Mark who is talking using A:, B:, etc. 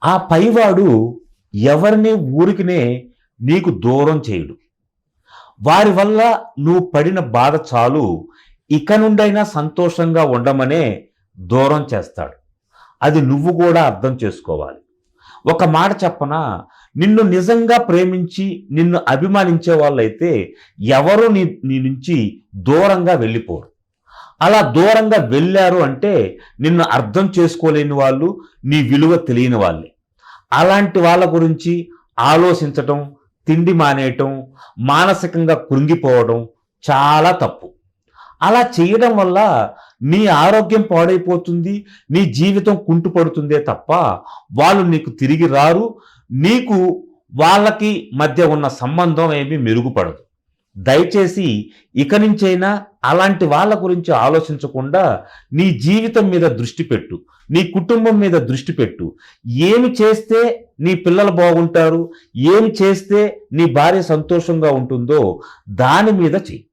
A: ఆ పైవాడు ఎవరిని ఊరికినే నీకు దూరం చేయడు. వారి వల్ల నువ్వు పడిన బాధ చాలు, ఇక నుండైనా సంతోషంగా ఉండమనే దూరం చేస్తాడు. అది నువ్వు కూడా అర్థం చేసుకోవాలి. ఒక మాట చెప్పనా? నిన్ను నిజంగా ప్రేమించి, నిన్ను అభిమానించే వాళ్ళైతే ఎవరు నీ నుంచి దూరంగా వెళ్ళిపోరు. అలా దూరంగా వెళ్ళారు అంటే నిన్ను అర్థం చేసుకోలేని వాళ్ళు, నీ విలువ తెలియని వాళ్ళే. అలాంటి వాళ్ళ గురించి ఆలోచించటం, తిండి మానేయటం, మానసికంగా కృంగిపోవడం చాలా తప్పు. అలా చేయడం వల్ల నీ ఆరోగ్యం పాడైపోతుంది, నీ జీవితం కుంటుపడుతుందే తప్ప వాళ్ళు నీకు తిరిగి రారు. నీకు వాళ్ళకి మధ్య ఉన్న సంబంధం ఏమీ మెరుగుపడదు. దయచేసి ఇక నుంచైనా అలాంటి వాళ్ళ గురించి ఆలోచించకుండా నీ జీవితం మీద దృష్టి పెట్టు. నీ కుటుంబం మీద దృష్టి పెట్టు. ఏమి చేస్తే నీ పిల్లలు బాగుంటారు, ఏమి చేస్తే నీ భార్య సంతోషంగా ఉంటుందో దాని మీద చెయ్యి.